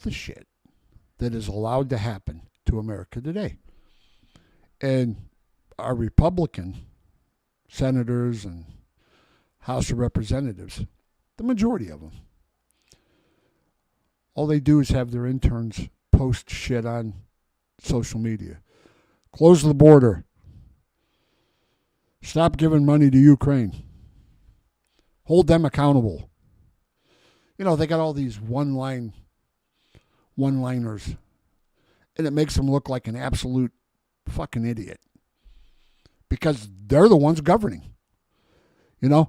the shit that is allowed to happen to America today. And our Republican senators and House of Representatives, the majority of them, all they do is have their interns post shit on social media. Close the border. Stop giving money to Ukraine. Hold them accountable. You know, they got all these one-liners, and it makes them look like an absolute fucking idiot because they're the ones governing, you know?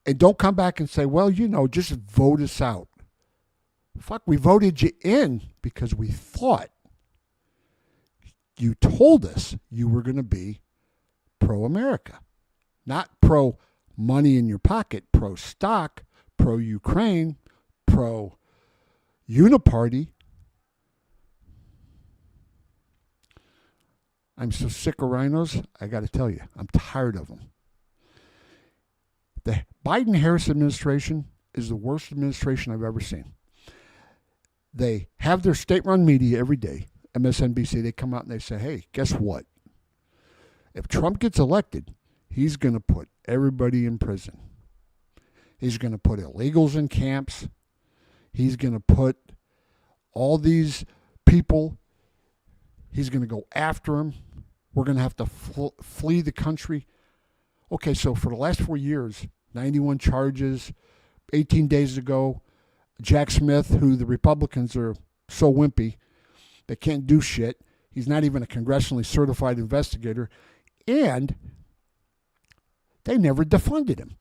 And don't come back and say, well, you know, just vote us out. Fuck, we voted you in because we thought you told us you were going to be pro-America, not pro-money in your pocket, pro-stock, pro-Ukraine, pro-uniparty. I'm so sick of rhinos, I got to tell you, I'm tired of them. The Biden-Harris administration is the worst administration I've ever seen. They have their state-run media every day, MSNBC. They come out and they say, hey, guess what? If Trump gets elected, he's going to put everybody in prison. He's going to put illegals in camps. He's going to put all these people, he's going to go after them. We're going to have to flee the country. Okay, so for the last 4 years, 91 charges. 18 days ago, Jack Smith, who the Republicans are so wimpy, they can't do shit. He's not even a congressionally certified investigator. And they never defunded him.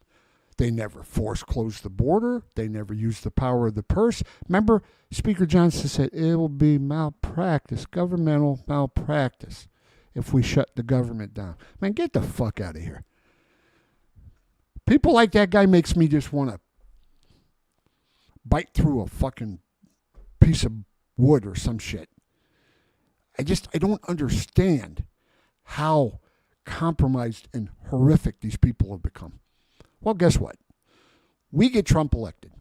They never force-closed the border. They never used the power of the purse. Remember, Speaker Johnson said, it will be malpractice, governmental malpractice, if we shut the government down. Man, get the fuck out of here. People like that guy makes me just want to bite through a fucking piece of wood or some shit. I don't understand how compromised and horrific these people have become. Well, guess what? We get Trump elected.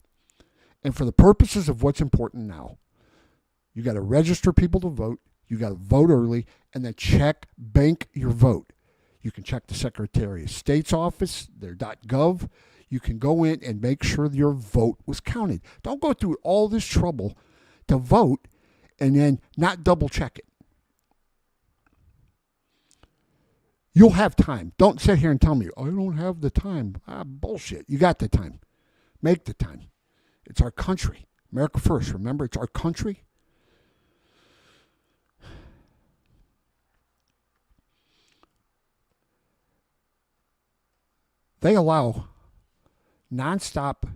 And for the purposes of what's important now, you got to register people to vote, you got to vote early, and then bank your vote. You can check the Secretary of State's office, their .gov. You can go in and make sure your vote was counted. Don't go through all this trouble to vote and then not double check it. You'll have time. Don't sit here and tell me, I don't have the time. Bullshit. You got the time. Make the time. It's our country. America first. Remember, it's our country. They allow nonstop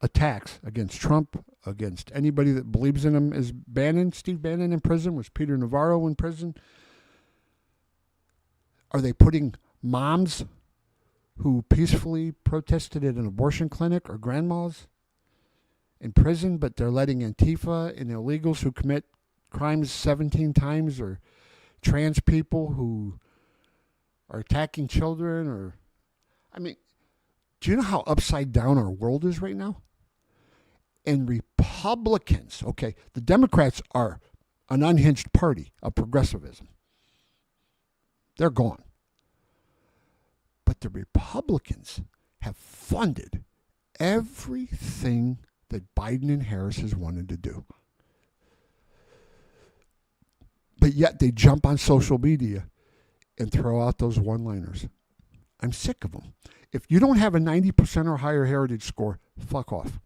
attacks against Trump, against anybody that believes in him. Is Bannon, Steve Bannon in prison? Was Peter Navarro in prison? Are they putting moms who peacefully protested at an abortion clinic or grandmas in prison, but they're letting Antifa and illegals who commit crimes 17 times, or trans people who are attacking children? Or, I mean, do you know how upside down our world is right now? And Republicans, okay, the Democrats are an unhinged party of progressivism. They're gone. But the Republicans have funded everything that Biden and Harris has wanted to do. But yet they jump on social media and throw out those one-liners. I'm sick of them. If you don't have a 90% or higher heritage score, fuck off.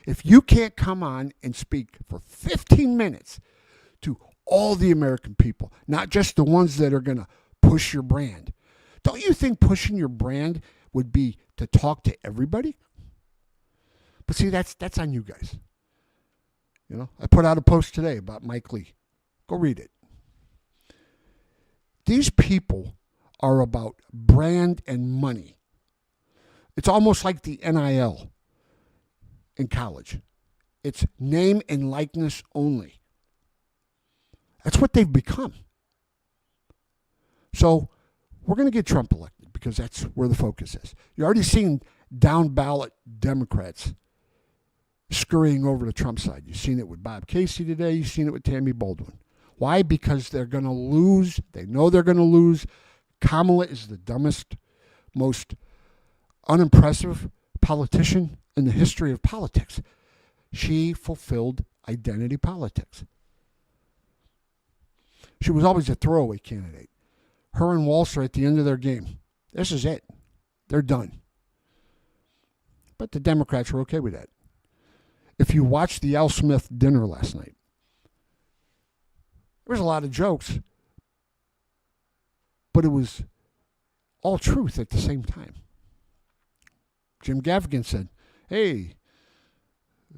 If you can't come on and speak for 15 minutes to all the American people, not just the ones that are going to push your brand. Don't you think pushing your brand would be to talk to everybody? But see, that's on you guys. You know, I put out a post today about Mike Lee. Go read it. These people are about brand and money. It's almost like the NIL in college. It's name and likeness only. That's what they've become. So we're going to get Trump elected because that's where the focus is. You're already seeing down ballot Democrats scurrying over to Trump's side. You've seen it with Bob Casey today. You've seen it with Tammy Baldwin. Why? Because they're going to lose. They know they're going to lose. Kamala is the dumbest, most unimpressive politician in the history of politics. She fulfilled identity politics. She was always a throwaway candidate. Her and Walsh are at the end of their game. This is it. They're done. But the Democrats are okay with that. If you watched the Al Smith dinner last night, there was a lot of jokes, but it was all truth at the same time. Jim Gaffigan said, hey,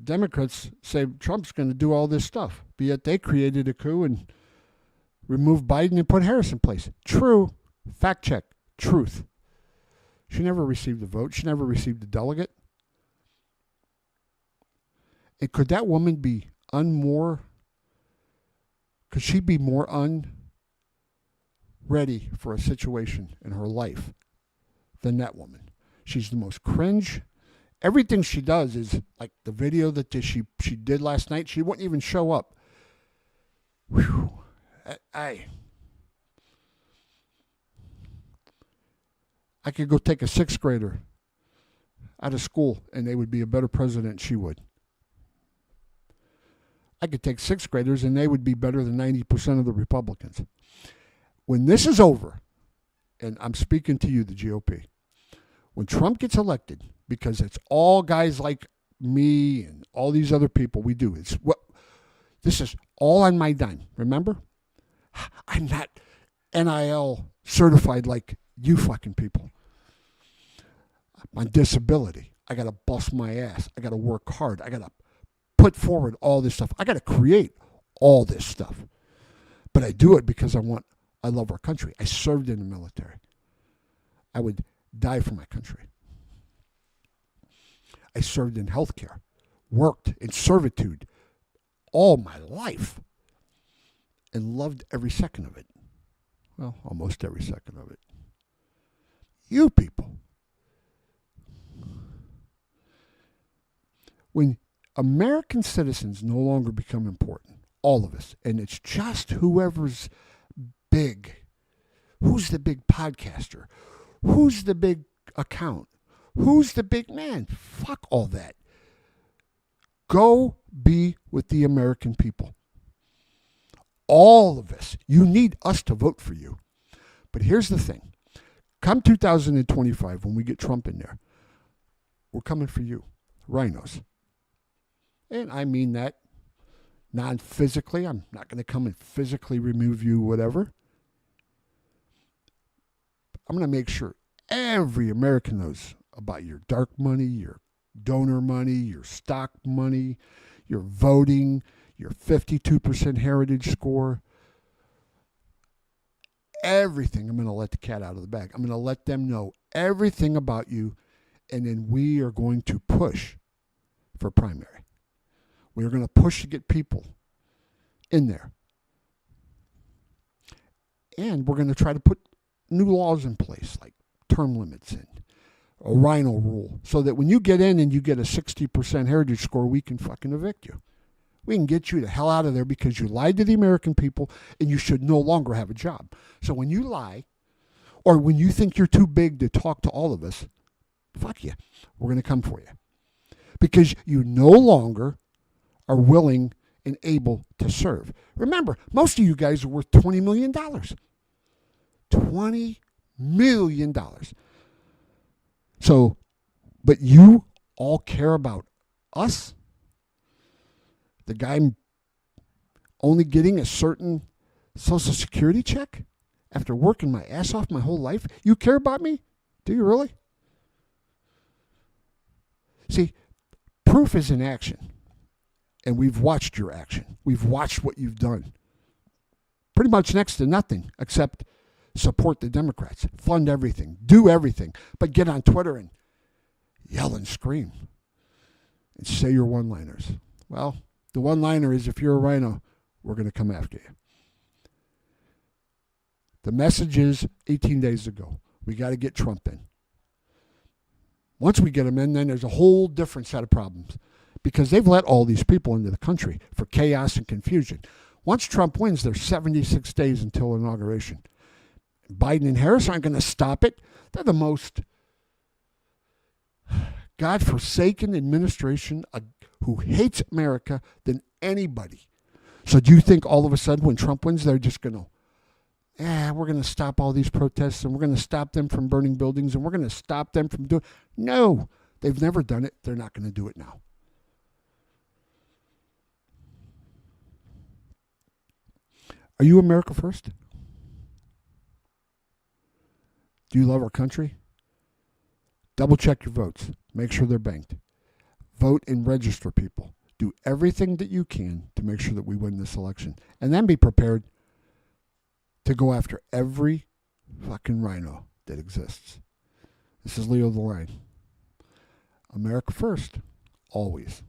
Democrats say Trump's going to do all this stuff, but yet they created a coup and removed Biden and put Harris in place. True. Fact check. Truth. She never received a vote. She never received a delegate. And could that woman be could she be more unready for a situation in her life than that woman? She's the most cringe. Everything she does is like the video that she did last night. She wouldn't even show up. Whew. I could go take a sixth grader out of school and they would be a better president than she would. I could take sixth graders and they would be better than 90% of the Republicans. When this is over, and I'm speaking to you, the GOP, when Trump gets elected, because it's all guys like me and all these other people we do. This is all on my dime, remember? I'm not NIL certified like you fucking people. My disability, I got to bust my ass. I got to work hard. I got to put forward all this stuff. I got to create all this stuff. But I do it because I love our country. I served in the military. I would die for my country. I served in healthcare, worked in servitude all my life, and loved every second of it. Well, almost every second of it. You people. When American citizens no longer become important, all of us, and it's just whoever's big. Who's the big podcaster? Who's the big account? Who's the big man? Fuck all that. Go be with the American people. All of us. You need us to vote for you. But here's the thing. Come 2025, when we get Trump in there, we're coming for you, rhinos. And I mean that non-physically. I'm not going to come and physically remove you, whatever. I'm going to make sure every American knows about your dark money, your donor money, your stock money, your voting, your 52% heritage score. Everything. I'm going to let the cat out of the bag. I'm going to let them know everything about you, and then we are going to push for primary. We are going to push to get people in there. And we're going to try to put new laws in place, like term limits and a rhino rule, so that when you get in and you get a 60% heritage score, we can fucking evict you. We can get you the hell out of there because you lied to the American people and you should no longer have a job. So when you lie, or when you think you're too big to talk to all of us, fuck you. We're going to come for you. Because you no longer are willing and able to serve. Remember, most of you guys are worth $20 million. $20 million. So, but you all care about us? The guy only getting a certain Social Security check after working my ass off my whole life? You care about me? Do you really? See, proof is in action. And we've watched your action. We've watched what you've done. Pretty much next to nothing except support the Democrats, fund everything, do everything, but get on Twitter and yell and scream and say your one-liners. Well, the one-liner is, if you're a rhino, we're going to come after you. The message is 18 days ago. We got to get Trump in. Once we get him in, then there's a whole different set of problems. because they've let all these people into the country for chaos and confusion. Once Trump wins, there's 76 days until inauguration. Biden and Harris aren't going to stop it. They're the most godforsaken administration who hates America than anybody. So do you think all of a sudden when Trump wins, they're just going to, we're going to stop all these protests and we're going to stop them from burning buildings and we're going to stop them from doing... No, they've never done it. They're not going to do it now. Are you America first? Do you love our country? Double check your votes. Make sure they're banked. Vote and register people. Do everything that you can to make sure that we win this election. And then be prepared to go after every fucking rhino that exists. This is Leo the Lion. America first, always.